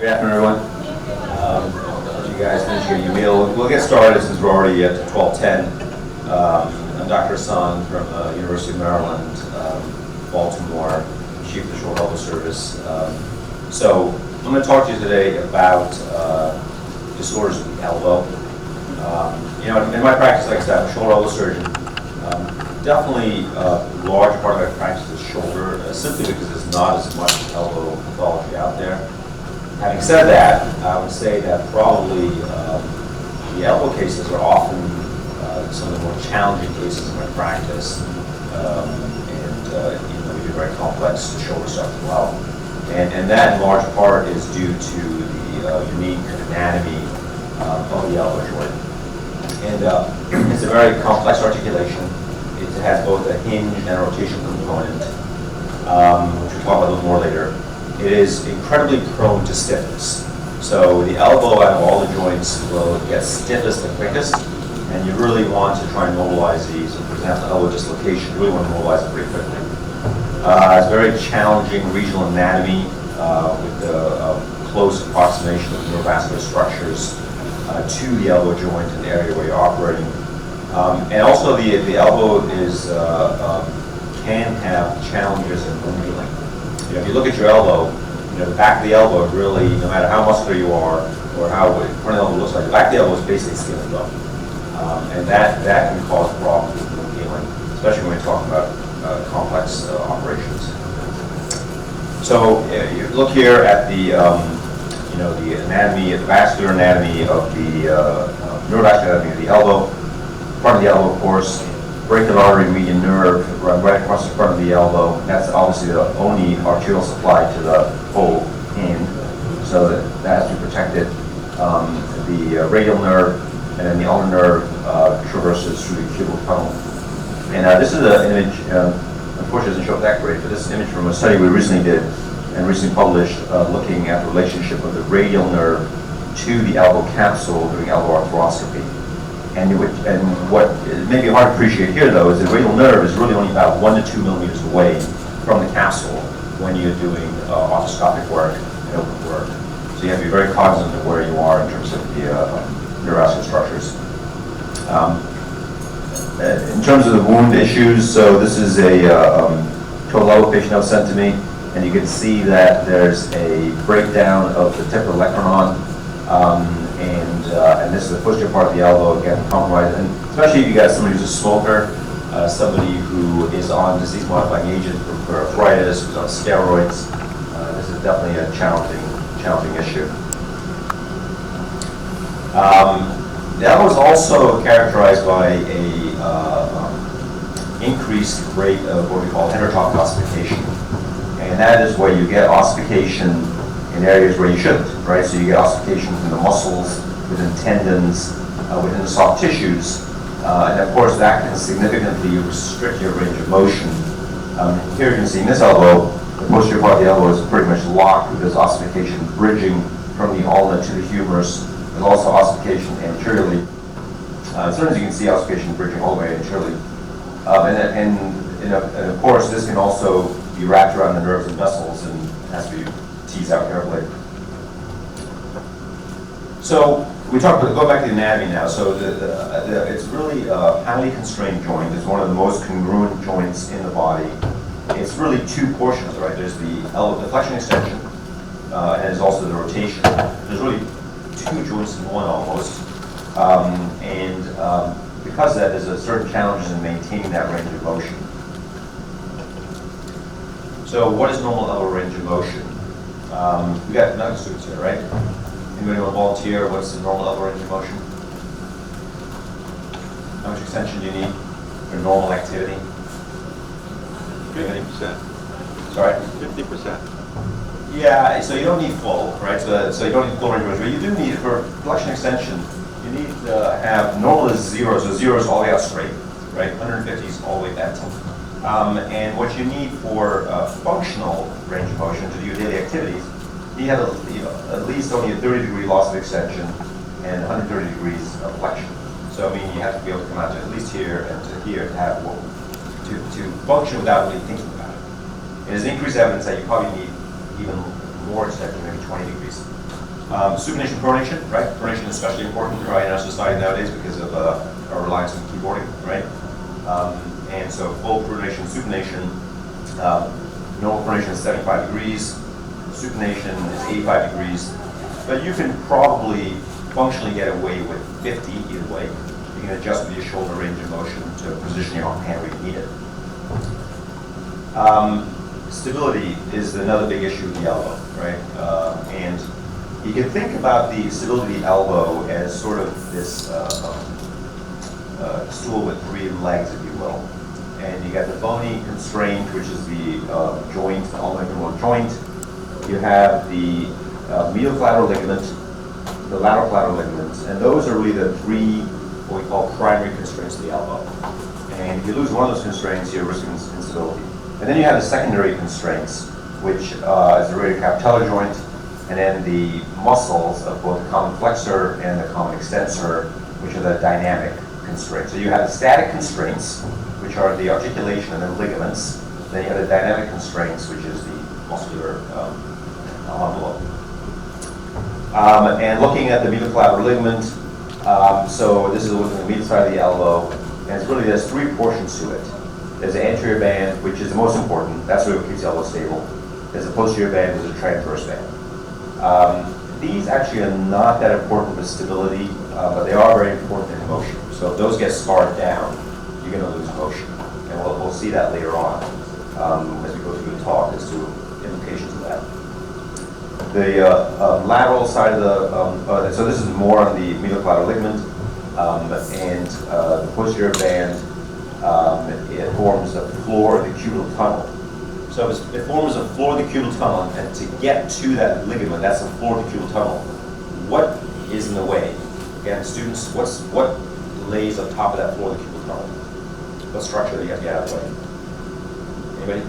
Good afternoon, everyone. As you guys finish your meal, we'll get started since we're already at 12:10. I'm Dr. Hassan from University of Maryland, Baltimore, Chief of the Shoulder Elbow Service. So I'm going to talk to you today about disorders of the elbow. In my practice, like I said, I'm a shoulder elbow surgeon. Definitely a large part of my practice is shoulder, simply because there's not as much elbow pathology out there. Having said that, I would say that probably the elbow cases are often some of the more challenging cases in my practice, we do very complex shoulder stuff as well. And that in large part is due to the unique anatomy of the elbow joint. And it's a very complex articulation. It has both a hinge and a rotation component, which we'll talk about a little more later. It is incredibly prone to stiffness. So the elbow out of all the joints will get stiffest the quickest, and you really want to try and mobilize these. So for example, elbow dislocation, you really want to mobilize it pretty quickly. It's very challenging regional anatomy with the close approximation of neurovascular structures to the elbow joint in the area where you're operating. And also the elbow is can have challenges in bone healing. If you look at your elbow, the back of the elbow really, no matter how muscular you are or how front of the elbow looks like, the back of the elbow is basically skin and bone. And that can cause problems with bone healing, especially when we're talking about complex operations. So you look here at the the anatomy, the vascular anatomy of the neurovascular anatomy of the elbow. Front of the elbow, of course, brachial artery, median nerve, run right across the front of the elbow. That's obviously the only arterial supply to the whole hand, so that has to be protected. The radial nerve and then the ulnar nerve traverses through the cubital tunnel. And this is an image, unfortunately it doesn't show up that great, but this is an image from a study we recently did and recently published looking at the relationship of the radial nerve to the elbow capsule during elbow arthroscopy. And what may be hard to appreciate here, though, is the radial nerve is really only about 1 to 2 millimeters away from the capsule when you're doing arthroscopic work and open work. So you have to be very cognizant of where you are in terms of the neurovascular structures. In terms of the wound issues, so this is a total elbow patient that was sent to me, and you can see that there's a breakdown of the tip of the olecranon. And this is the posterior part of the elbow, again, compromised. And especially if you got somebody who's a smoker, somebody who is on disease-modifying agents for arthritis, who's on steroids, this is definitely a challenging issue. The elbow is also characterized by a increased rate of what we call heterotopic ossification. And that is where you get ossification in areas where you shouldn't, right? So you get ossification within the muscles, within tendons, within the soft tissues, and of course that can significantly restrict your range of motion. Here you can see in this elbow, the posterior part of the elbow is pretty much locked with this ossification bridging from the ulna to the humerus. There's also ossification anteriorly. Sometimes you can see ossification bridging all the way anteriorly. And of course this can also be wrapped around the nerves and vessels and has to be teased out carefully. So we talked about, go back to the anatomy now. So it's really a highly constrained joint. It's one of the most congruent joints in the body. It's really two portions, right? There's the elbow deflection extension, and there's also the rotation. There's really two joints in one almost. Because of that, there's a certain challenges in maintaining that range of motion. So what is normal elbow range of motion? We got medical students here, right? Anybody want to volunteer? What's the normal elbow range of motion? How much extension do you need for normal activity? 50%. Sorry? 50%. Yeah, so you don't need full, right? So you don't need full range of motion, but you do need, for flexion extension, you need to have, normal is 0, so 0 is all the way out straight, right? 150 is all the way bent. And what you need for functional range of motion to do your daily activities, you have at least only a 30-degree loss of extension and 130 degrees of flexion. So I mean, you have to be able to come out to at least here and to here to have to function without really thinking about it. And there's increased evidence that you probably need even more extension, maybe 20 degrees. Supination, pronation, right? Pronation is especially important right in our society nowadays because of our reliance on keyboarding, right? And so full pronation, supination, normal pronation is 75 degrees, supination is 85 degrees, but you can probably functionally get away with 50 either way. You can adjust with your shoulder range of motion to position your hand where you need it. Stability is another big issue with the elbow, right? And you can think about the stability of the elbow as sort of this stool with 3 legs, if you will. And you got the bony constraint, which is the joint, the ulnar joint. You have the medial collateral ligament, the lateral collateral ligaments, and those are really the 3 what we call primary constraints of the elbow. And if you lose one of those constraints, you're risking instability. And then you have the secondary constraints, which is the radiocapitellar joint, and then the muscles of both the common flexor and the common extensor, which are the dynamic constraints. So you have the static constraints, which are the articulation and the ligaments. Then you have the dynamic constraints, which is the muscular envelope. And looking at the medial collateral ligament, so this is looking at the medial side of the elbow, and it's really, there's 3 portions to it. There's the anterior band, which is the most important. That's what keeps the elbow stable. There's a posterior band, there's a transverse band. These actually are not that important with stability, but they are very important in motion. So if those get scarred down, you're going to lose motion. And we'll see that later on as we go through the talk as to implications of that. The lateral side of the, so this is more on the medial collateral ligament, and the posterior band, it forms the floor of the cubital tunnel. So it forms the floor of the cubital tunnel, and to get to that ligament, that's the floor of the cubital tunnel. What is in the way? Again, students, what lays on top of that floor of the cubital tunnel? What structure that you have to get out of the way? Anybody?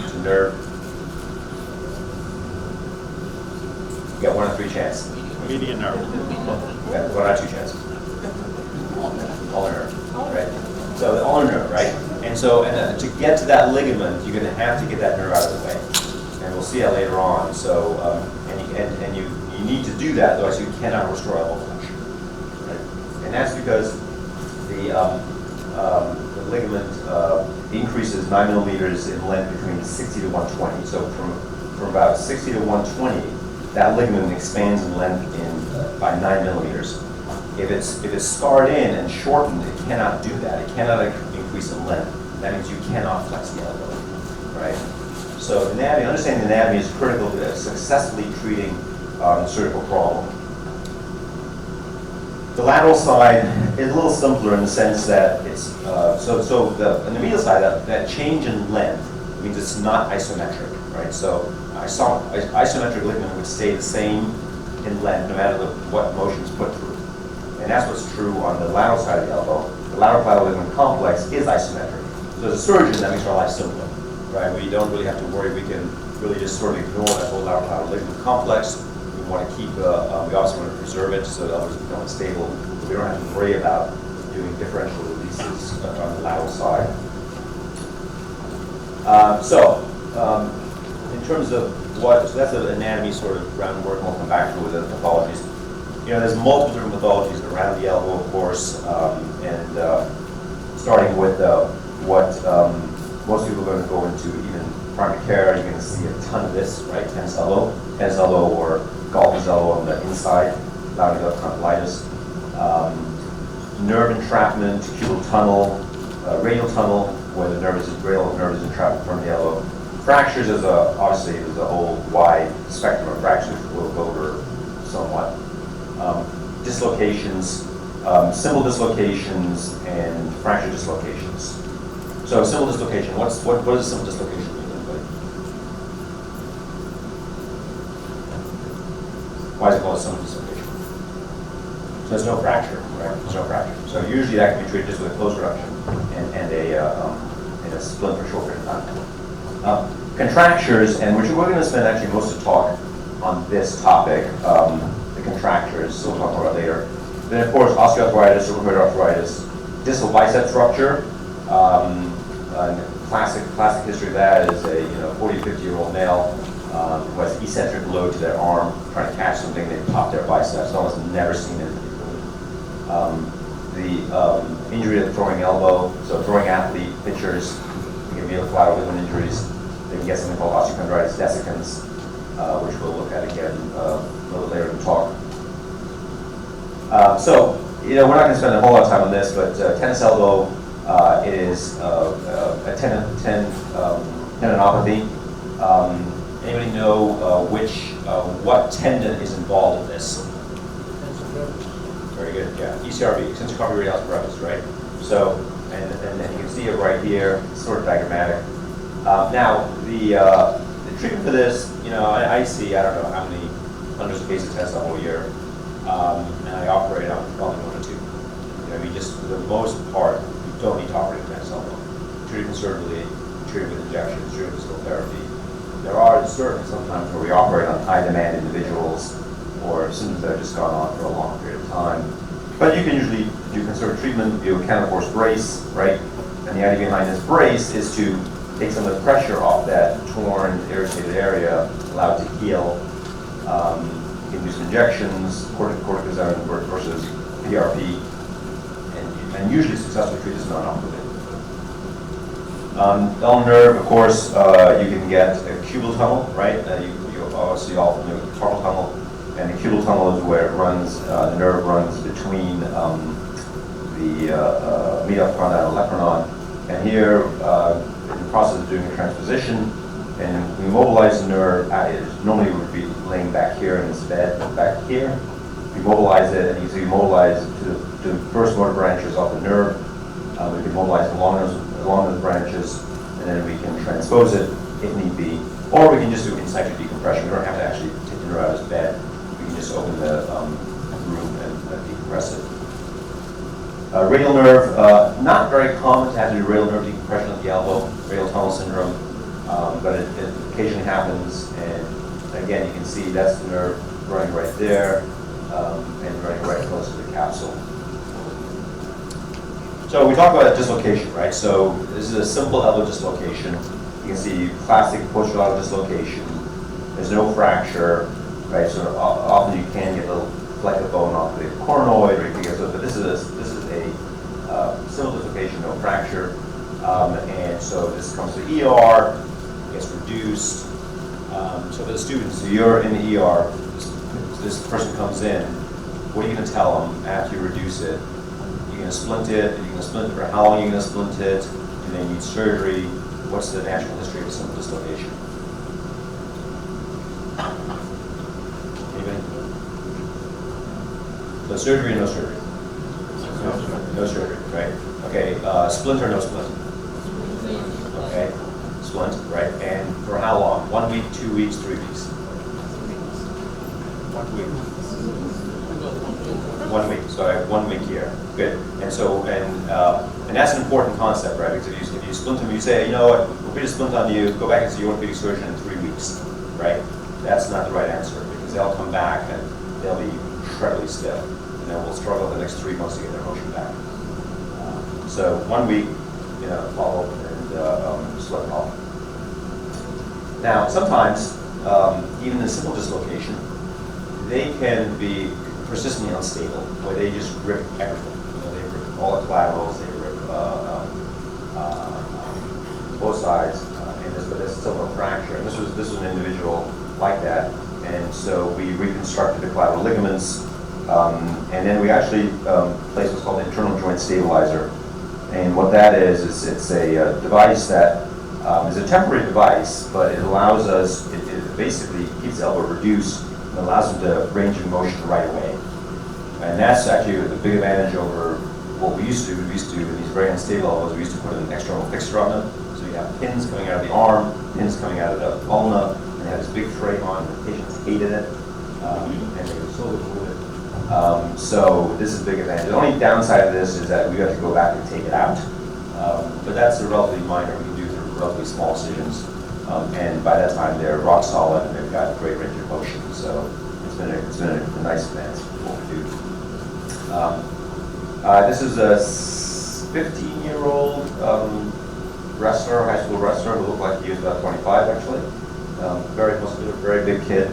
It's a nerve. You got 1 out of 3 chances. Median nerve. You got 1 out of 2 chances. Ulnar nerve, right? So the ulnar nerve, right? And so to get to that ligament, you're going to have to get that nerve out of the way. And we'll see that later on. So, and you need to do that, otherwise you cannot restore elbow flexion. Right? And that's because the ligament increases 9 millimeters in length between 60 to 120. So from about 60 to 120, that ligament expands in length by 9 millimeters. If it's scarred in and shortened, it cannot do that. It cannot increase in length. That means you cannot flex the elbow, right? So anatomy, understanding the anatomy is critical to successfully treating the surgical problem. The lateral side is a little simpler in the sense that it's on the medial side, that change in length means it's not isometric, right? So isometric ligament would stay the same in length no matter what motion is put through. And that's what's true on the lateral side of the elbow. The lateral collateral ligament complex is isometric. So as a surgeon, that makes our life simpler, right? We don't really have to worry. We can really just sort of ignore that whole lateral collateral ligament complex. We want to keep, we obviously want to preserve it so the elbows become unstable. We don't have to worry about doing differential releases on the lateral side. In terms of so that's an anatomy sort of groundwork, and we'll come back to with the pathologies. You know, there's multiple different pathologies around the elbow, of course, and starting with what most people are going to go into, even primary care, you're going to see a ton of this, right? Tennis elbow or golfer's elbow on the inside, allowing the condylitis. Nerve entrapment, cubital tunnel, radial tunnel, where the radial nerve is entrapped in front of the elbow. Fractures is obviously there's a whole wide spectrum of fractures we'll go over somewhat. Dislocations, simple dislocations, and fracture dislocations. So simple dislocation, what does a simple dislocation mean? Why is it called a simple dislocation? So there's no fracture, right? There's no fracture. So usually that can be treated just with a closed rupture and a splint for a short period of time. Contractures, and we're going to spend actually most of the talk on this topic, the contractures, so we'll talk more about later. Then of course osteoarthritis, rheumatoid arthritis, distal biceps rupture, classic history of that is a 40, 50-year-old male who has eccentric load to their arm, trying to catch something. They pop their biceps. Almost never seen it before. The injury to the throwing elbow. So throwing athlete, pitchers, they can medial collateral ligament injuries. They can get something called osteochondritis dissecans, which we'll look at again a little later in the talk. So, we're not going to spend a whole lot of time on this, but tennis elbow is a tendinopathy. Anybody know what tendon is involved in this? Very good, yeah. ECRB, extensor carpio-radialis brevis, right? So, and you can see it right here, it's sort of diagrammatic. Now, the treatment for this, I see, I don't know how many hundreds of cases test a whole year, and I operate on probably 1 or 2. Just for the most part, you don't need to operate with tennis elbow. Treat it conservatively, treat it with injections, treat it with physical therapy. There are certainly sometimes where we operate on high-demand individuals or symptoms that have just gone on for a long period of time. But you can usually do conservative treatment, do a counterforce brace, right? And the idea behind this brace is to take some of the pressure off that torn, irritated area, allow it to heal. You can do some injections, cortisone versus PRP, and usually successfully treat this non-operatively. Ulnar nerve, of course, you can get a cubital tunnel, right? You obviously all familiar with the carpal tunnel, and the cubital tunnel is where it runs. The nerve runs between the medial epicondyle and olecranon. And here, in the process of doing a transposition, and we mobilize the nerve. Normally, it would be laying back here in this bed, back here. We mobilize it, and you see, mobilize to the first motor branches off the nerve. We can mobilize along those branches, and then we can transpose it if need be. Or we can just do in-situ decompression. We don't have to actually take the nerve out of this bed. We can just open the room and decompress it. Radial nerve, not very common to have to do radial nerve decompression at the elbow, radial tunnel syndrome, but it occasionally happens. And again, you can see that's the nerve running right there and running right close to the capsule. So we talk about dislocation, right? So this is a simple elbow dislocation. You can see classic posterolateral dislocation. There's no fracture, right? So often you can get a little fleck of bone off the coronoid, or you can get but this is a simple dislocation, no fracture, and so this comes to ER, gets reduced. So for the students, so you're in the ER, this person comes in. What are you going to tell them after you reduce it? You're going to splint it. You're going to splint it for how long? You're going to splint it. Do they need surgery? What's the natural history of a simple dislocation? Anybody? So surgery or no surgery? No surgery, right? Okay, splint or no splint? Okay, splint, right? And for how long? 1 week, 2 weeks, 3 weeks? 1 week. 1 week. So I have 1 week here. Good. And so and that's an important concept, right? Because if you splint them, you say, you know what, we'll put a splint on you. Go back and see your orthopedic surgeon in 3 weeks, right? That's not the right answer because they'll come back and they'll be incredibly stiff. And then we'll struggle the next 3 months to get their motion back. So 1 week, follow and slip off. Now, sometimes, even in simple dislocation, they can be persistently unstable, where they just rip everything. They rip all the collaterals, they rip both sides, but there's still no fracture. And this was an individual like that, and so we reconstructed the collateral ligaments, and then we actually placed what's called the internal joint stabilizer. And what that is it's a device that is a temporary device, but it allows us, it basically keeps the elbow reduced and allows them to range of motion right away. And that's actually the big advantage over what we used to do. We used to do in these very unstable elbows, we used to put an external fixture on them. So you have pins coming out of the arm, pins coming out of the ulna, and they had this big frame on, and the patients hated it, and they would slowly move it. So this is a big advantage. The only downside of this is that we have to go back and take it out. But that's a relatively minor. We can do through relatively small incisions. And by that time, they're rock solid and they've got great range of motion. So it's been a nice advance for what we do. This is a 15-year-old wrestler, high school wrestler, who looked like he was about 25 actually. Very muscular, very big kid.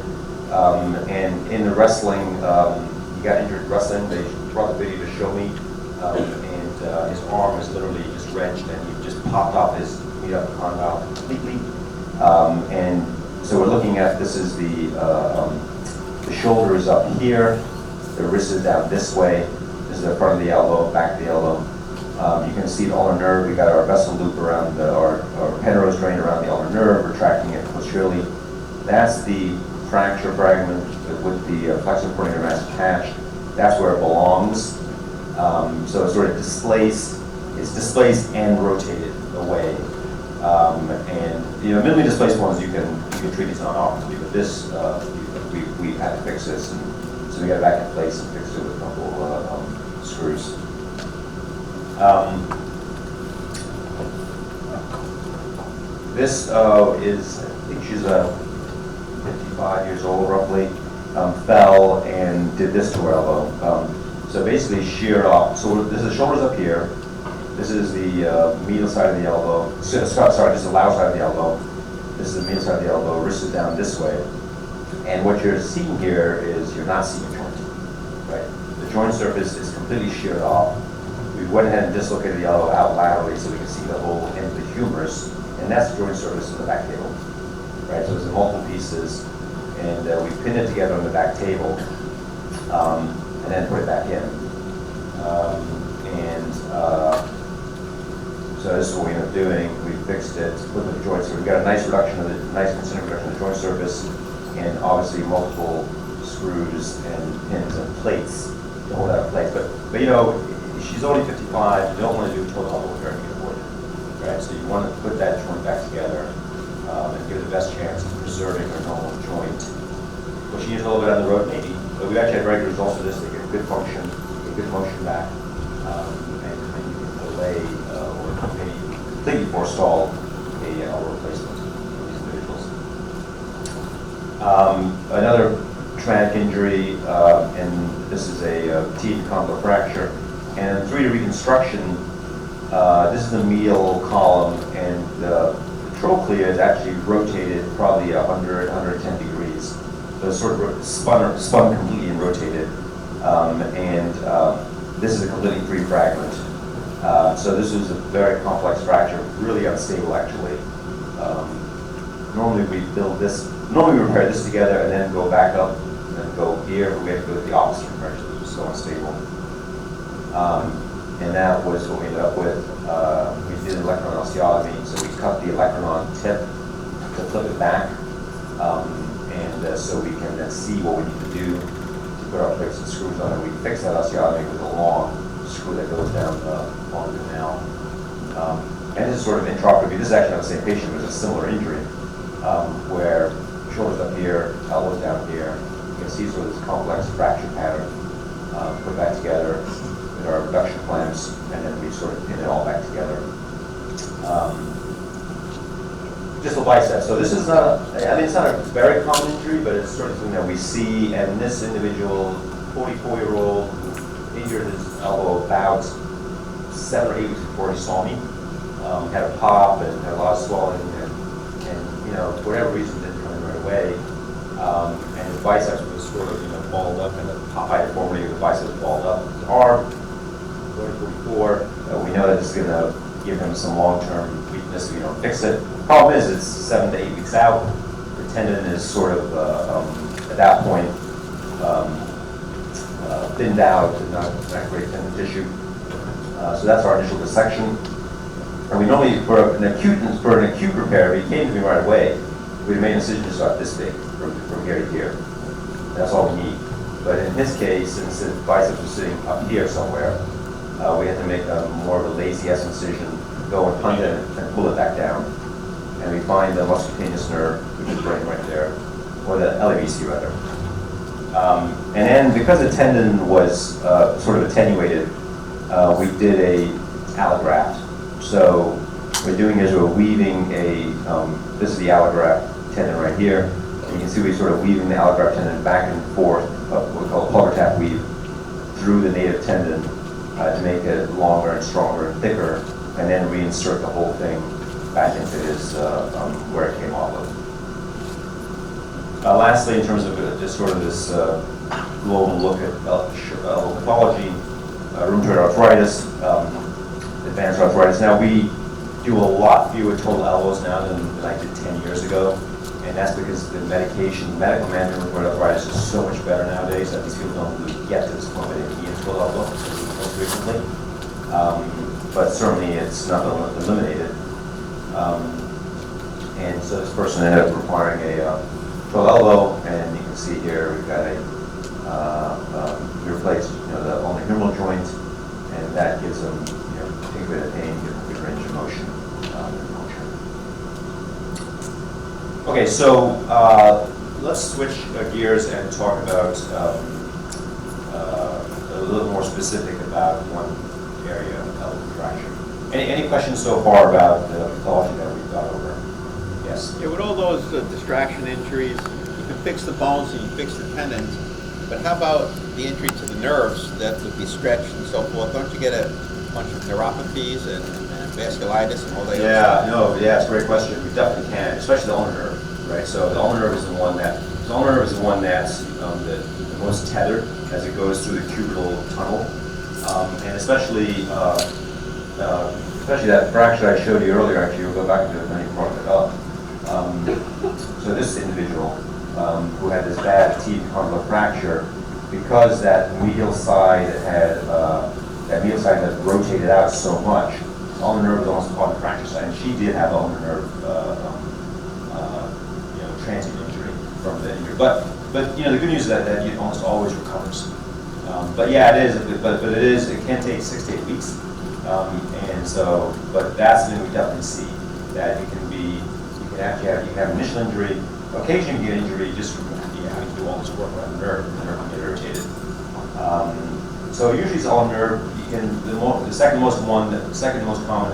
And in the wrestling, he got injured wrestling. They brought the video to show me. And his arm was literally just wrenched and he just popped off his medial condyle completely. And so we're looking at, this is the shoulder is up here, the wrist is down this way. This is the front of the elbow, back of the elbow. You can see the ulnar nerve. We got our vessel loop around our heteros drain around the ulnar nerve, retracting it posteriorly. That's the fracture fragment with the flexor supporting mass attached. That's where it belongs. So it's sort of displaced. It's displaced and rotated away. And minimally displaced ones you can treat these non-operatively, but this we had to fix this, and so we got it back in place and fixed it with a couple screws. This is, I think she's 55 years old roughly, fell and did this to her elbow. So basically sheared off. So this is the shoulders up here. This is the medial side of the elbow. Sorry, this is the lateral side of the elbow. This is the medial side of the elbow. Wrist is down this way. And what you're seeing here is you're not seeing a joint, right? The joint surface is completely sheared off. We went ahead and dislocated the elbow out laterally so we can see the whole end of the humerus, and that's the joint surface of the back table, right? So it's in multiple pieces, and we pinned it together on the back table, and then put it back in. So this is what we ended up doing. We fixed it, put the joint, so we got a nice reduction of the, nice concentric reduction of the joint surface, and obviously multiple screws and pins and plates to hold that in place. But she's only 55. You don't want to do total elbow repair to get avoided, right? So you want to put that joint back together and give it the best chance of preserving her normal joint. Well, she needs a little bit on the road, maybe, but we've actually had very good results of this. They get good function, get good motion back, and you can delay or maybe completely forestall a elbow replacement for these individuals. Another traumatic injury, and this is a teeth condylar fracture. And 3D reconstruction, this is the medial column, and the trochlea is actually rotated probably 100, 110 degrees. So it's sort of spun completely and rotated. This is a completely free fragment. So this is a very complex fracture, really unstable actually. Normally we repair this together and then go back up and go here, but we have to go with the opposite direction, it's so unstable. And that was what we ended up with. We did electron osteotomy, so we cut the electron tip to flip it back, so we can then see what we need to do to put our plates and screws on it. We fix that osteotomy with a long screw that goes down on the canal. And this is sort of intraoperative. This is actually not the same patient, but it's a similar injury where shoulders up here, elbows down here. You can see sort of this complex fracture pattern put back together with our reduction clamps, and then we sort of pin it all back together. Distal bicep. So this is not it's not a very common injury, but it's sort of something that we see. And this individual, 44-year-old, who injured his elbow about 7 or 8 weeks before he saw me, had a pop and had a lot of swelling, and for whatever reason didn't come in right away. And his biceps was sort of balled up, and the Popeye deformity of the biceps balled up. His arm, 44, we know that this is going to give him some long-term weakness if you don't fix it. Problem is, it's 7 to 8 weeks out. The tendon is sort of, at that point, thinned out and not great tendon tissue. So that's our initial dissection. And we normally, for an acute repair, if he came to me right away, we'd made an incision just about this big from here to here. That's all we need. But in his case, since the biceps was sitting up here somewhere, we had to make more of a lazy S incision, go and punch it and pull it back down. And we find the musculaneous nerve, which is right there, or the LAVC rather. And then because the tendon was sort of attenuated, we did a allograft. So what we're doing is we're weaving this is the allograft tendon right here. And you can see we're sort of weaving the allograft tendon back and forth, what we call a pulgar tap weave, through the native tendon to make it longer and stronger and thicker, and then reinsert the whole thing back into his, where it came off of. Lastly, in terms of just sort of this global look at elbow pathology, rheumatoid arthritis, advanced arthritis. Now, we do a lot fewer total elbows now than I did 10 years ago, and that's because the medical management of rheumatoid arthritis is so much better nowadays that these people don't really get to this point where they need a total elbow most recently. But certainly it's not eliminated. And so this person ended up requiring a total elbow, and you can see here we've got we replaced the ulnar humeral joint, and that gives them take a bit of pain, give them a good range of motion. Okay, so let's switch gears and talk about a little more specific about one area of elbow contracture. Any questions so far about the pathology that we've got over? Yes? Yeah, with all those distraction injuries, you can fix the bones and you fix the tendons, but how about the injury to the nerves that would be stretched and so forth? Don't you get a bunch of neuropathies and vasculitis and all that? It's a great question. We definitely can, especially the ulnar nerve, right? So the ulnar nerve is the one that's the most tethered as it goes through the cubital tunnel, and especially that fracture I showed you earlier. Actually, we'll go back to it when you brought it up. So this individual who had this bad teeth condylar fracture, because that medial side had rotated out so much, the ulnar nerve was almost called the fracture side, and she did have ulnar nerve transient injury from the injury. But the good news is that it almost always recovers. But yeah, it is. It can take 6 to 8 weeks. But that's something we definitely see, that it can be. You can have initial injury. Occasionally, you get injury just from having to do all this work around the nerve. The nerve can get irritated. So usually it's all nerve. The second most common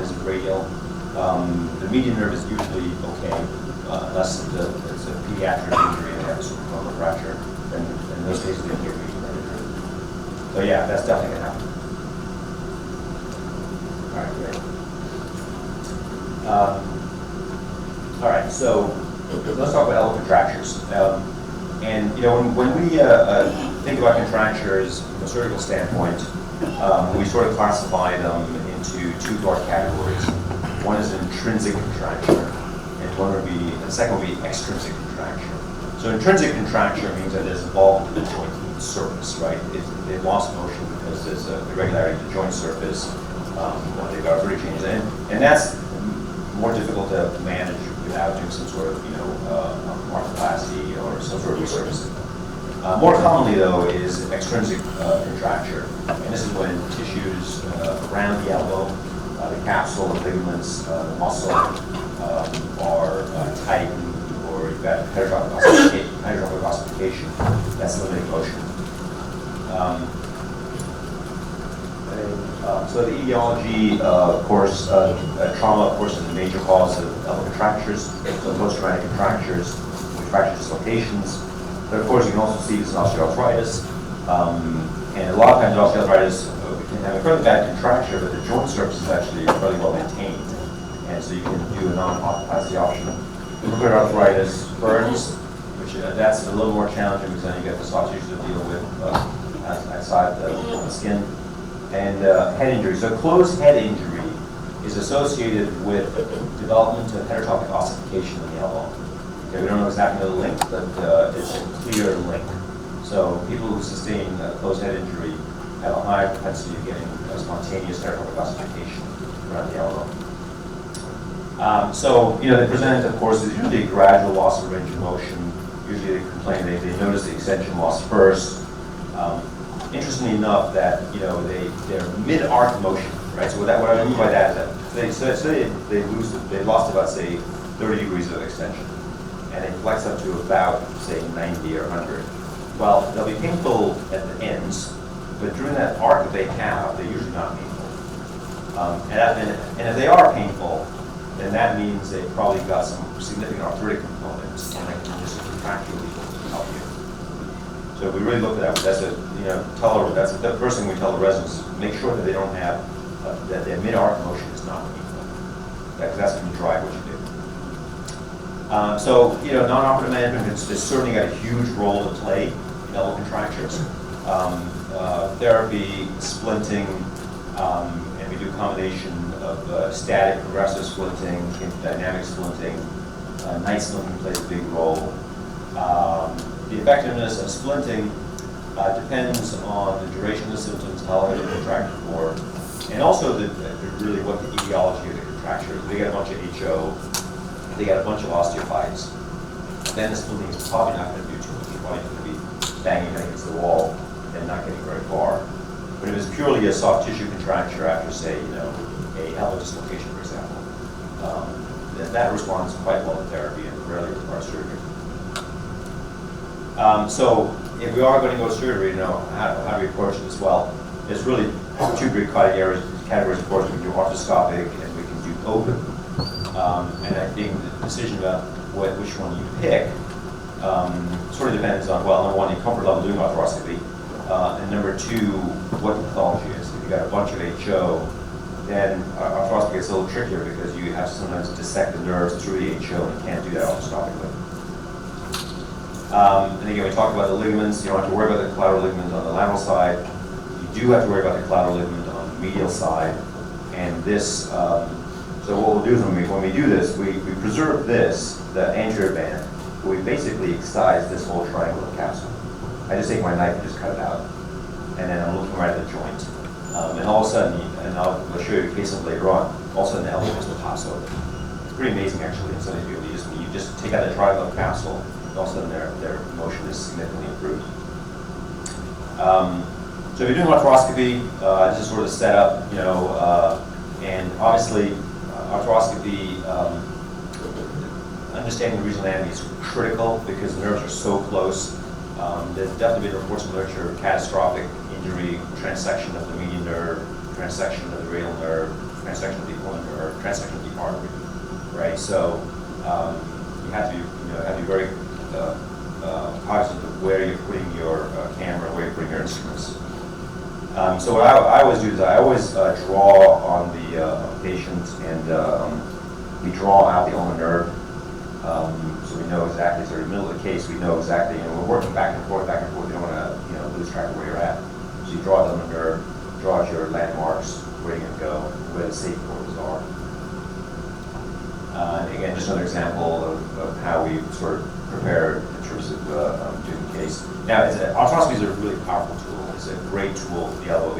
is radial. The median nerve is usually okay, unless it's a pediatric injury and they have a supracondylar fracture. Then in those cases, they can get median nerve injury. So yeah, that's definitely going to happen. All right, great. All right, so let's talk about elbow contractures. And when we think about contractures from a surgical standpoint, we sort of classify them into two broad categories. One is intrinsic contracture, and the second would be extrinsic contracture. So intrinsic contracture means that it's involved with the joint surface, right? They've lost motion because there's an irregularity in the joint surface when they've got arthritic changes, and that's more difficult to manage without doing some sort of arthroplasty or some sort of resurfacing. More commonly, though, is extrinsic contracture, and this is when tissues around the elbow, the capsule, the ligaments, the muscle are tightened, or you've got heterotopic ossification that's limiting motion. So the etiology, of course, trauma, of course, is a major cause of elbow contractures, so post-traumatic contractures, which fracture dislocations. But of course, you can also see this in osteoarthritis, and a lot of times osteoarthritis can have a fairly bad contracture, but the joint surface is actually fairly well maintained, and so you can do a non-arthroplasty option. Rheumatoid arthritis, burns, which that's a little more challenging because then you get the soft tissue to deal with outside the skin. And head injury. So closed head injury is associated with development of heterotopic ossification in the elbow. Okay, we don't know exactly the link, but it's a clear link. So people who sustain closed head injury have a higher propensity of getting spontaneous heterotopic ossification around the elbow. They present, of course, is usually a gradual loss of range of motion. Usually they complain, they notice the extension loss first. Interestingly enough, that they're mid-arc motion, right? So what I mean by that is that they lost about, say, 30 degrees of extension, and they flex up to about, say, 90 or 100. Well, they'll be painful at the ends, but during that arc that they have, they're usually not painful. And if they are painful, then that means they've probably got some significant arthritic components, and they can just contractually help you. So we really look at that. That's the first thing we tell the residents: make sure that they don't have that their mid-arc motion is not painful. that's going to drive what you do. So, non-operative management has certainly got a huge role to play in elbow contractures. Therapy, splinting, and we do a combination of static, progressive splinting, dynamic splinting. Night splinting plays a big role. The effectiveness of splinting depends on the duration of the symptoms, how long they contract for, and also really what the etiology of the contracture is. They got a bunch of HO, they got a bunch of osteophytes. Then the splinting is probably not going to do too much. You're probably going to be banging against the wall and not getting very far. But if it's purely a soft tissue contracture after, say, a elbow dislocation, for example, then that responds quite well to therapy and rarely requires surgery. So if we are going to go surgery, how do we approach this? Well, there's really two big categories. Of course, we can do arthroscopic and we can do open. And I think the decision about which one you pick sort of depends on, well, number one, your comfort level doing arthroscopy, and number two, what the pathology is. If you've got a bunch of HO, then arthroscopy gets a little trickier because you have to sometimes dissect the nerves through the HO and you can't do that arthroscopically. And again, we talked about the ligaments. You don't have to worry about the collateral ligament on the lateral side. You do have to worry about the collateral ligament on the medial side. And this, so what we'll do is when we do this, we preserve this, the anterior band, but we basically excise this whole triangular capsule. I just take my knife and just cut it out. And then I'm looking right at the joint. And all of a sudden, and I'll show you a case of later on, all of a sudden the elbow just pops open. It's pretty amazing actually. In some of you just take out the triangular capsule, and all of a sudden their motion is significantly improved. So if you're doing arthroscopy, this is sort of the setup, and obviously arthroscopy, understanding the regional anatomy is critical because the nerves are so close. There's definitely been reports in the literature of catastrophic injury, transection of the median nerve, transection of the radial nerve, transection of the ulnar nerve, transection of the artery, right? So you have to be very cognizant of where you're putting your camera, where you're putting your instruments. So what I always do is I always draw on the patient, and we draw out the ulnar nerve. So we know exactly, so in the middle of the case, we know exactly, we're working back and forth, you don't want to lose track of where you're at. So you draw it on the nerve, draw out your landmarks, where you're going to go, where the safe cords are. And again, just another example of how we sort of prepare in terms of doing the case. Now, arthroscopy is a really powerful tool. It's a great tool for the elbow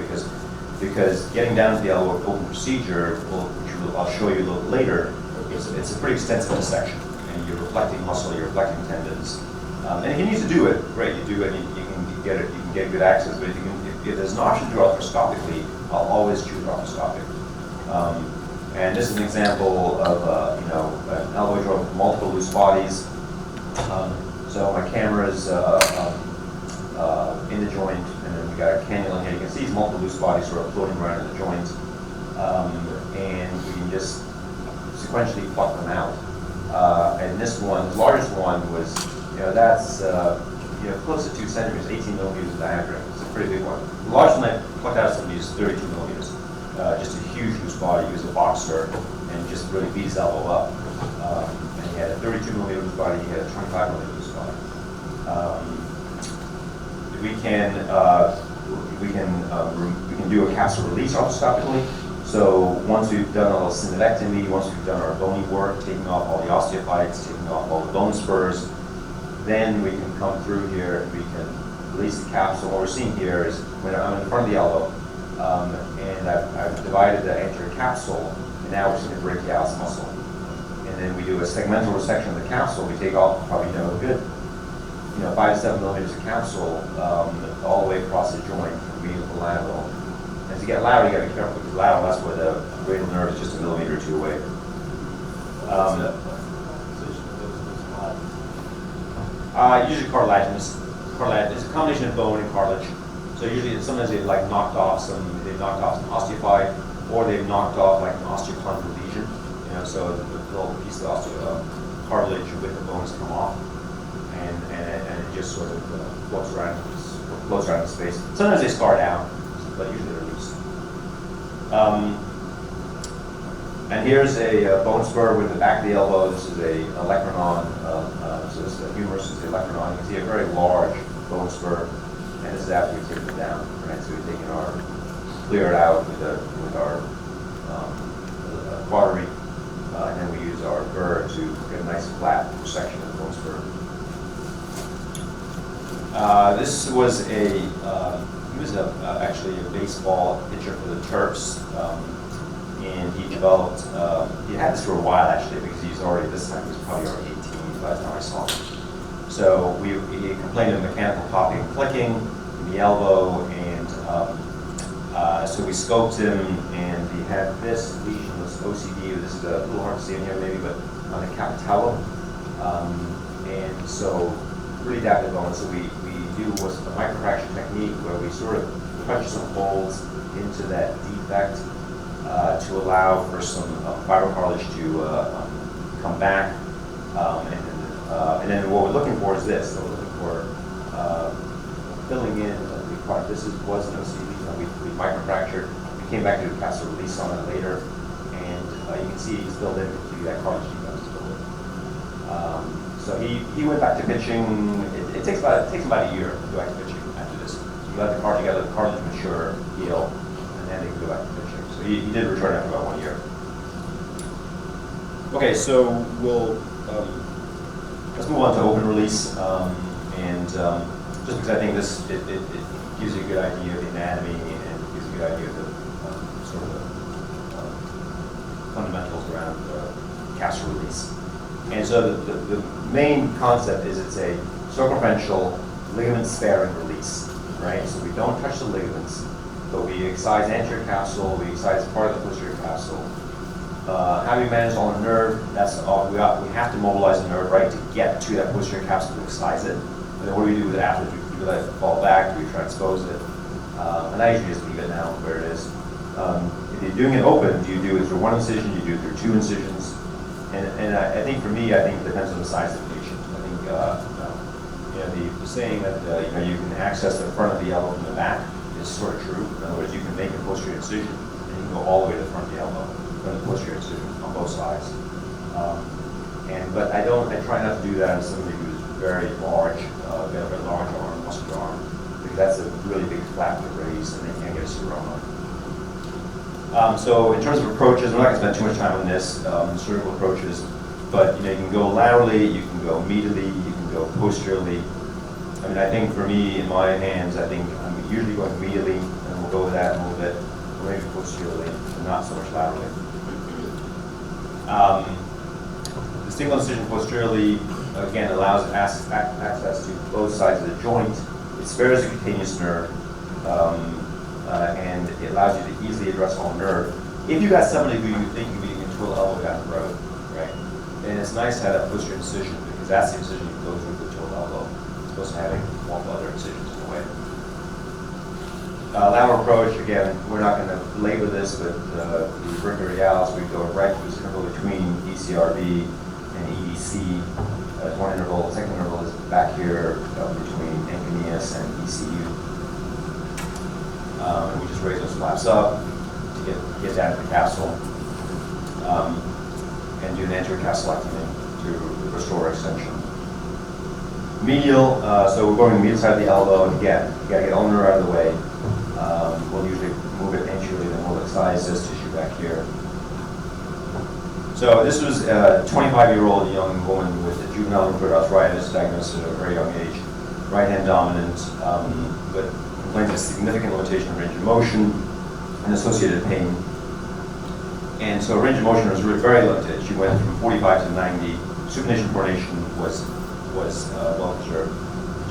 because getting down to the elbow open procedure, which I'll show you a little later, it's a pretty extensive dissection. And you're reflecting muscle, you're reflecting tendons. And if you need to do it, great, you do it, and you can get good access. But if there's an option to do arthroscopically, I'll always choose arthroscopic. And this is an example of an elbow joint with multiple loose bodies. So my camera's in the joint, and then we got a cannula here. You can see these multiple loose bodies sort of floating around in the joint, and we can just sequentially pluck them out. And this one, the largest one was, that's close to 2 centimeters, 18 millimeters in diameter. It's a pretty big one. The largest one I plucked out of somebody is 32 millimeters. Just a huge loose body. He was a boxer and just really beat his elbow up. And he had a 32 millimeter loose body. He had a 25 millimeter loose body. We can do a capsule release arthroscopically. So once we've done a little synoviectomy, once we've done our bony work, taking off all the osteophytes, taking off all the bone spurs, then we can come through here and we can release the capsule. What we're seeing here is when I'm in front of the elbow, and I've divided the anterior capsule, and now we're seeing the brachialis muscle. And then we do a segmental resection of the capsule. We take off probably a good 5 to 7 millimeters of capsule all the way across the joint from medial to lateral. As you get lateral, you got to be careful because lateral, that's where the radial nerve is just a millimeter or two away. Usually cartilaginous. It's a combination of bone and cartilage. So usually, sometimes they've knocked off some osteophyte, or they've knocked off like an osteochondral lesion. So the little piece of the cartilage with the bones come off, and it just sort of floats around in space. Sometimes they scar down, but usually they're loose. And here's a bone spur with the back of the elbow. This is a olecranon. So this is a humerus. This is the olecranon. You can see a very large bone spur. And this is after we've taken it down. Right? So we've taken our, clear it out with our cautery. And then we use our burr to get a nice flat section of the bone spur. This was he was actually a baseball pitcher for the Terps. And he developed, he had this for a while actually, because he's already, this time he was probably already 18 by the time I saw him. So he complained of mechanical popping and clicking in the elbow, and so we scoped him, and he had this lesion, this OCD, this is a little hard to see in here maybe, but on the capitellum. And so really adapted bone. So we do what's a microfraction technique where we sort of punch some holes into that defect to allow for some fibrocartilage to come back. And then what we're looking for is this. So we're looking for filling in the part. This was an OCD. We microfractured. We came back to do capsular release on it later. And you can see it's filled in to that cartilage defect is filled in. So he went back to pitching. It takes about a year to go back to pitching after this. So you let the cartilage mature, heal, and then they can go back to pitching. So he did return after about 1 year. Okay, so let's move on to open release, just because I think this it gives you a good idea of the anatomy and it gives you a good idea of the sort of the fundamentals around capsular release. And so the main concept is it's a circumferential ligament sparing release, right? So we don't touch the ligaments, but we excise anterior capsule, we excise part of the posterior capsule. How do we manage on the nerve? That's all. We have to mobilize the nerve, right, to get to that posterior capsule to excise it. And then what do we do with it afterwards? Do we let it fall back? Do we transpose it? And I usually just leave it now where it is. If you're doing it open, do you do it through one incision? Do you do it through 2 incisions? And I think for me, I think it depends on the size of the patient. I think the saying that you can access the front of the elbow from the back is sort of true. In other words, you can make a posterior incision and you can go all the way to the front of the elbow, front of the posterior incision on both sides. But I try not to do that on somebody who's very large, got a very large arm, muscular arm, because that's a really big flap to raise and they can't get a seroma. So in terms of approaches, I'm not going to spend too much time on this, surgical approaches, but you can go laterally, you can go medially, you can go posteriorly. I mean, I think for me, in my hands, I think I'm usually going medially, and we'll go with that in a little bit, or maybe posteriorly, and not so much laterally. The single incision posteriorly, again, allows access to both sides of the joint. It spares the cutaneous nerve. And it allows you to easily address all nerve. If you got somebody who you think you can control the elbow down the road, right, then it's nice to have that posterior incision because that's the incision you go through the total elbow, as opposed to having multiple other incisions in the way. Lateral approach, again, we're not going to labor this, but the brachioradialis, we go right through the interval between ECRB and EDC. One interval, the second interval is back here between Encanius and ECU. And we just raise those flaps up to get down to the capsule and do an anterior capsulectomy to restore extension. Medial, so we're going to the medial side of the elbow, and again, you got to get all the nerve out of the way. We'll usually move it anteriorly, then we'll excise this tissue back here. So this was a 25-year-old young woman with juvenile rheumatoid arthritis, diagnosed at a very young age, right hand dominant, but complains of significant limitation of range of motion and associated pain. And so range of motion was very limited. She went from 45 to 90. Supination coordination was well preserved.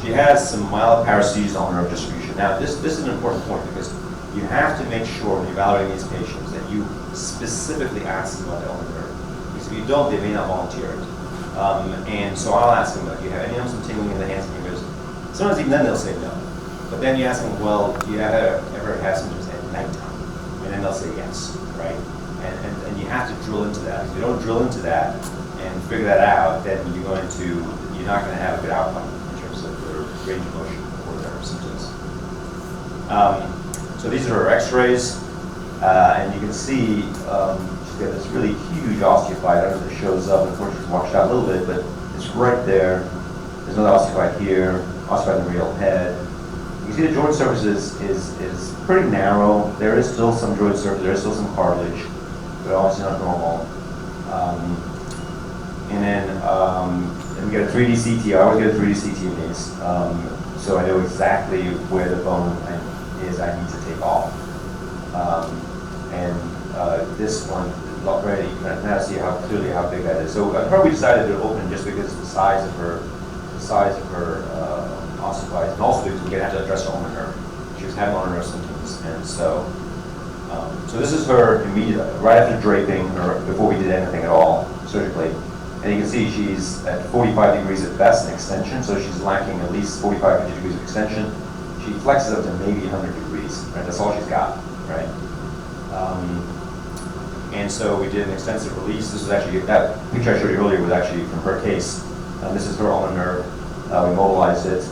She has some mild paresthesia on nerve distribution. Now this is an important point because you have to make sure when you're evaluating these patients that you specifically ask them about the ulnar nerve. Because if you don't, they may not volunteer it. And so I'll ask them, do you have any some tingling in the hands and fingers? Sometimes even then they'll say no. But then you ask them, well, do you ever have symptoms at nighttime? And then they'll say yes, right? And you have to drill into that. If you don't drill into that and figure that out, then you're not going to have a good outcome in terms of the range of motion or their symptoms. So these are her X-rays, and you can see she's got this really huge osteophyte. I don't know if it shows up. Unfortunately, it's washed out a little bit, but it's right there. There's another osteophyte here, osteophyte in the radial head. You can see the joint surface is pretty narrow. There is still some joint surface, there is still some cartilage, but obviously not normal. And we get a 3D CT. I always get a 3D CT in these, so I know exactly where the bone is I need to take off. This one, already, you can now see how clearly how big that is. So her we decided to open just because of the size of her osteophyte, and also because we're going to have to address her ulnar nerve. She was having ulnar nerve symptoms, and so this is her immediately, right after draping, or before we did anything at all surgically. And you can see she's at 45 degrees at best in extension, so she's lacking at least 45 degrees of extension. She flexes up to maybe 100 degrees, right? That's all she's got, right? And so we did an extensive release. This was actually, that picture I showed you earlier was actually from her case. This is her ulnar nerve. We mobilized it,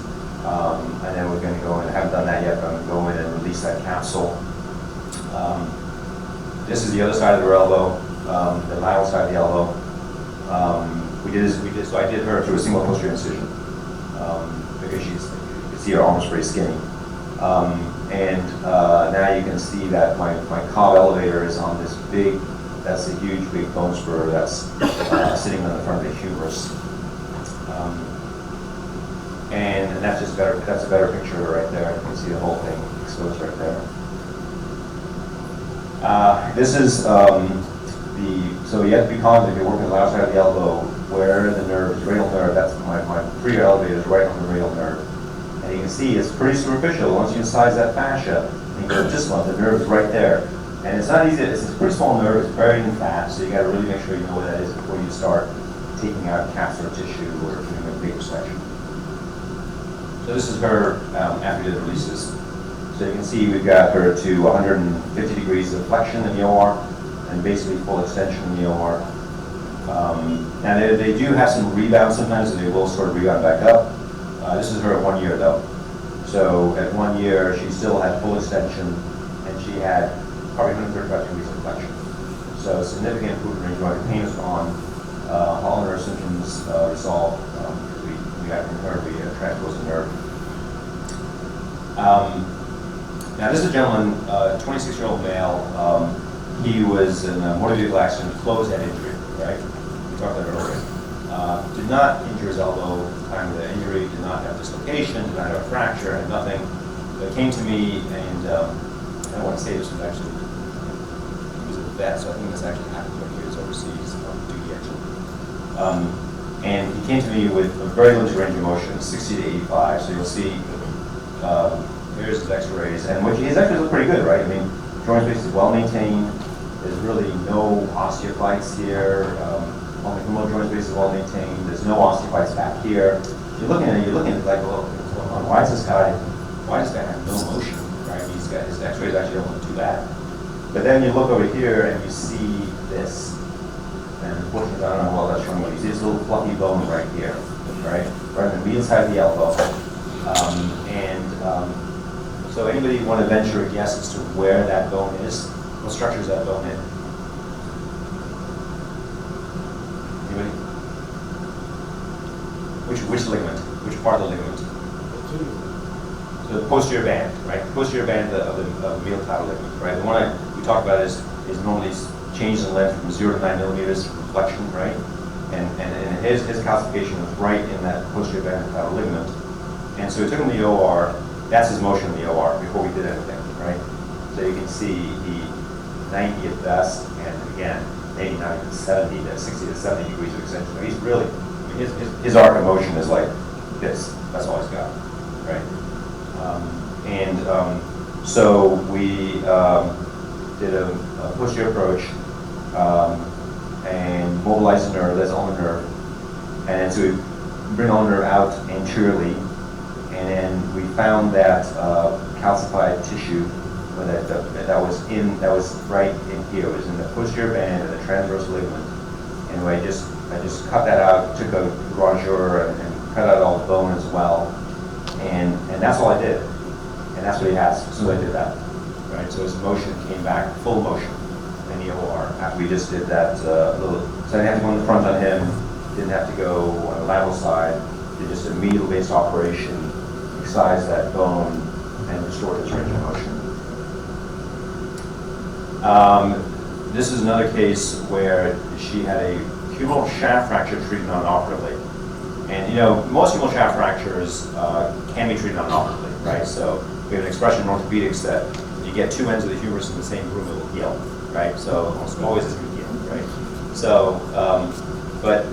and then we're going to go in, I haven't done that yet, but I'm going to go in and release that capsule. This is the other side of her elbow, the lateral side of the elbow. So I did her through a single posterior incision, because you can see her arm is pretty skinny. Now you can see that my cob elevator is on this big, that's a huge big bone spur that's sitting on the front of the humerus. And that's just better. That's a better picture right there. You can see the whole thing exposed right there. This is so you have to be cognizant if you're working on the outside of the elbow where the nerve is, radial nerve. That's my posterior elevator is right on the radial nerve. And you can see it's pretty superficial. Once you incise that fascia, and you go this one, the nerve is right there. And it's not easy. It's a pretty small nerve. It's buried in fat, so you got to really make sure you know what that is before you start taking out capsular tissue or doing a big section. So this is her after we did the releases. So you can see we've got her to 150 degrees of flexion in the OR and basically full extension in the OR. Now they do have some rebound sometimes, so they will sort of rebound back up. This is her at 1 year though. So at 1 year, she still had full extension and she had probably 135 degrees of flexion. So significant improvement in joint pain is gone. All nerve symptoms resolved. We got from her, we transposed the nerve. Now this is a gentleman, 26-year-old male. He was in a motor vehicle accident, closed head injury, right? We talked about it earlier. Did not injure his elbow at the time of the injury, did not have dislocation, did not have a fracture, had nothing. But came to me and I don't want to say this was actually, he was a vet, so I think this actually happened when he was overseas on duty actually. And he came to me with a very limited range of motion, 60 to 85. So you'll see, here's his x-rays. And his x-rays look pretty good, right? I mean, joint space is well maintained. There's really no osteophytes here. Only femoral joint space is well maintained. There's no osteophytes back here. You're looking at it like, well, why does this guy have no motion, right? His x-rays actually don't look too bad. But then you look over here and you see this. And unfortunately, I don't know how well that's showing what you see. This little fluffy bone right here, right on the medial side of the elbow. So anybody want to venture a guess as to where that bone is? What structure is that bone in? Anybody? Which ligament? Which part of the ligament? So the posterior band, right? Posterior band of the medial title ligament, right? The one we talked about is normally changed in length from 0 to 9 millimeters from flexion, right? And his calcification was right in that posterior band of the title ligament. And so we took him to the OR. That's his motion in the OR before we did anything, right? So you can see he 90 at best, and again, maybe not even 70 to 60 to 70 degrees of extension. So he's really, I mean, his arc of motion is like this. That's all he's got, right? So we did a posterior approach and mobilized the nerve. That's ulnar nerve, and so we bring ulnar nerve out anteriorly. And then we found that calcified tissue that was right in here. It was in the posterior band of the transverse ligament. And I just cut that out, took a rongeur and cut out all the bone as well. And that's all I did. And that's what he has as soon as I did that. Right? So his motion came back, full motion. in the OR. We just did that little, so I didn't have to go in the front on him, didn't have to go on the lateral side, did just a medial based operation, excised that bone, and restored his range of motion. This is another case where she had a humeral shaft fracture treated non-operatively. And you know, most humeral shaft fractures can be treated non-operatively, right? So we have an expression in orthopedics that if you get two ends of the humerus in the same room, it will heal, right? So almost always it's going to heal, right? So, but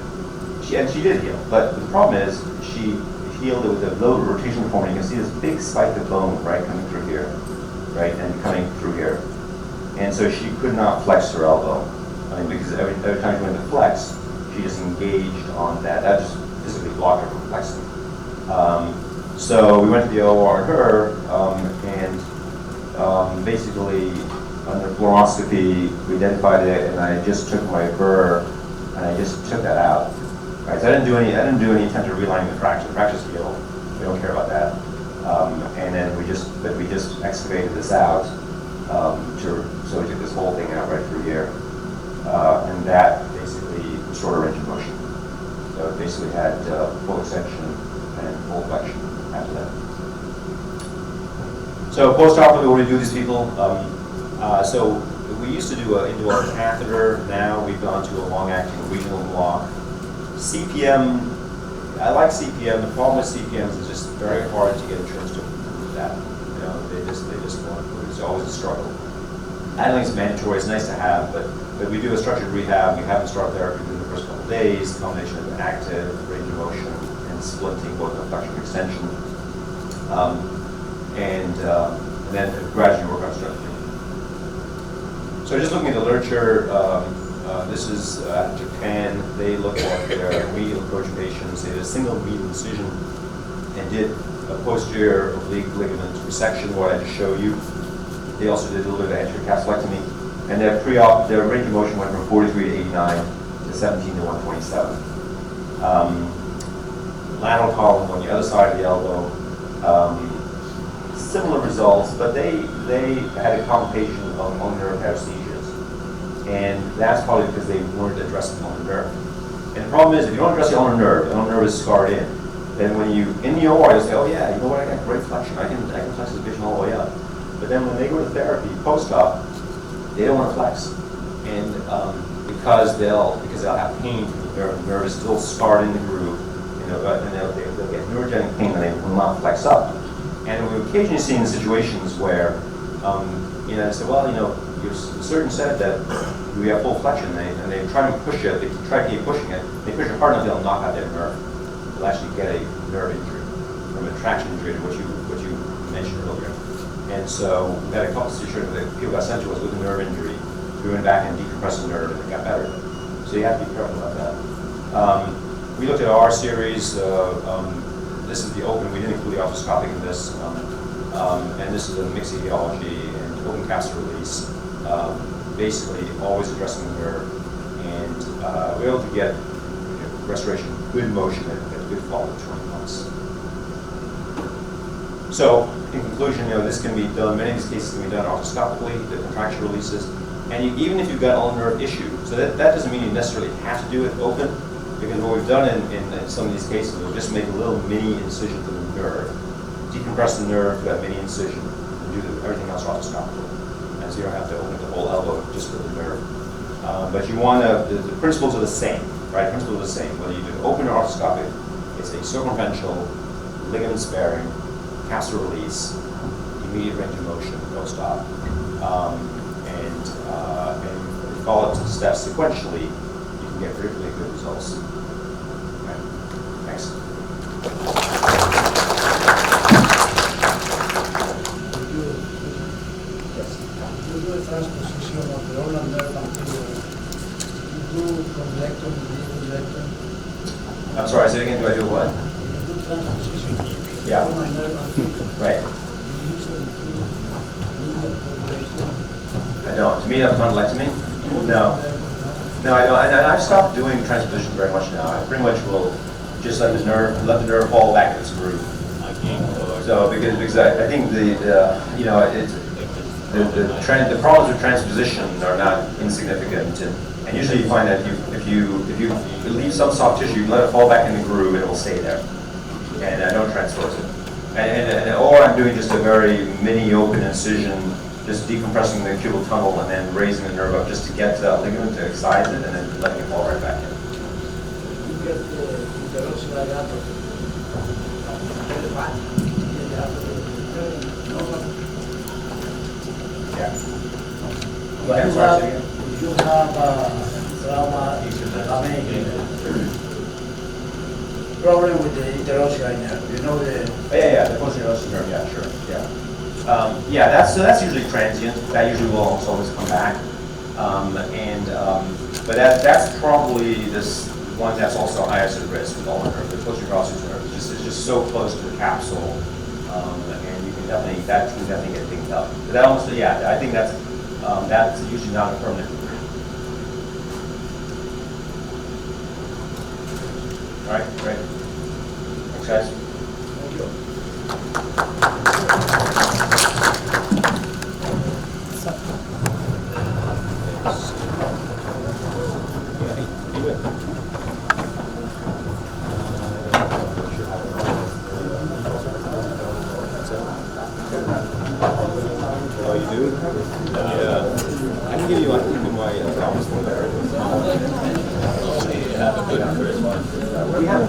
she did heal. But the problem is she healed it with a low rotation deformity. You can see this big spike of bone, right, coming through here, right, and coming through here. And so she could not flex her elbow. I mean, because every time she went to flex, she just engaged on that. That just physically blocked her from flexing. So we went to the OR on her, and basically under fluoroscopy, we identified it, and I just took my burr and I just took that out. Right. So I didn't do any attempt to realign the fracture. The fracture's healed. We don't care about that. And then we just excavated this out. So we took this whole thing out right through here, and that basically restored a range of motion. So it basically had full extension and full flexion after that. So post-operatively, what do we do with these people? So we used to do an indoor catheter. Now we've gone to a long-acting regional block. CPM, I like CPM. The problem with CPMs is just very hard to get insurance to approve that. You know, they just won't. It's always a struggle. I don't think it's mandatory. It's nice to have, but we do a structured rehab. You have to start therapy within the first couple of days. Combination of active range of motion and splinting, both flexion and extension, and then gradually work on structure. So just looking at the literature, this is out of Japan. They looked at their medial approach patients. They did a single medial incision and did a posterior oblique ligament resection, what I just showed you. They also did a little bit of anterior capsulectomy, and their range of motion went from 43 to 89 to 17 to 127. Lateral column on the other side of the elbow, similar results, but they had a complication of ulnar nerve paresthesias, and that's probably because they weren't addressing the ulnar nerve. And the problem is, if you don't address the ulnar nerve is scarred in. Then when you in the OR, you say, oh yeah, you know what, I got great flexion, I can flex this vision all the way up. But then when they go to therapy post-op, they don't want to flex, and because they'll have pain from the nerve is still scarred in the groove, you know, and they'll get neurogenic pain and they will not flex up. And we've occasionally seen situations where, you know, they say, well, you know, your surgeon said that we have full flexion, and they try to push it, they try to keep pushing it, they push it hard enough, they'll knock out their nerve. They'll actually get a nerve injury from a traction injury to what you mentioned earlier. And so we had a couple of situations that people got sent to us with a nerve injury. We went back and decompressed the nerve and it got better. So you have to be careful about that. We looked at our series. This is the open. We didn't include the arthroscopic in this. And this is a mixed etiology and open capsular release. Basically, always addressing the nerve. And we were able to get restoration, good motion, and good follow-up 20 months. So, in conclusion, you know, this can be done, many of these cases can be done arthroscopically, the contracture releases, and even if you've got ulnar nerve issue, so that doesn't mean you necessarily have to do it open, because what we've done in some of these cases, we'll just make a little mini incision to the nerve, decompress the nerve, that mini incision, and do everything else arthroscopically. And so you don't have to open the whole elbow just for the nerve. But you want to, the principles are the same, right? Principles are the same. Whether you do open or arthroscopic, it's a circumferential, ligament sparing, capsular release, immediate range of motion, no stop, and follow up the steps sequentially, you can get particularly good results. Okay. Thanks. Yes. You do a transposition of the ulnar nerve anterior. You do convectomy, I'm sorry, say it again, do I do what? you do transposition. Yeah. Right. I don't. To me, that's condylectomy? No. No, I don't. I've stopped doing transposition very much now. I pretty much will just let the nerve fall back in its groove. So because I think you know, the problems with transposition are not insignificant, and usually you find that if you leave some soft tissue, you let it fall back in the groove, it will stay there, and I don't transverse it. Or I'm doing just a very mini open incision, just decompressing the cubital tunnel and then raising the nerve up just to get to that ligament to excise it, and then letting it fall right back in. You get the erosion like that, very bad. Yeah. If you have trauma, problem with the heterosclerotic nerve, you know the... Yeah, the posterior nerve, yeah, sure, yeah. Yeah, that's usually transient. That usually will almost always come back. But that's probably this one that's also highest at risk with all the nerve. The posterior nerve is just so close to the capsule, and you can definitely get dinged up. But that almost, yeah, I think that's usually not a permanent injury. All right, great. Thanks, guys. Thank you. Oh, you do? Yeah. I can give you my office phone there. We have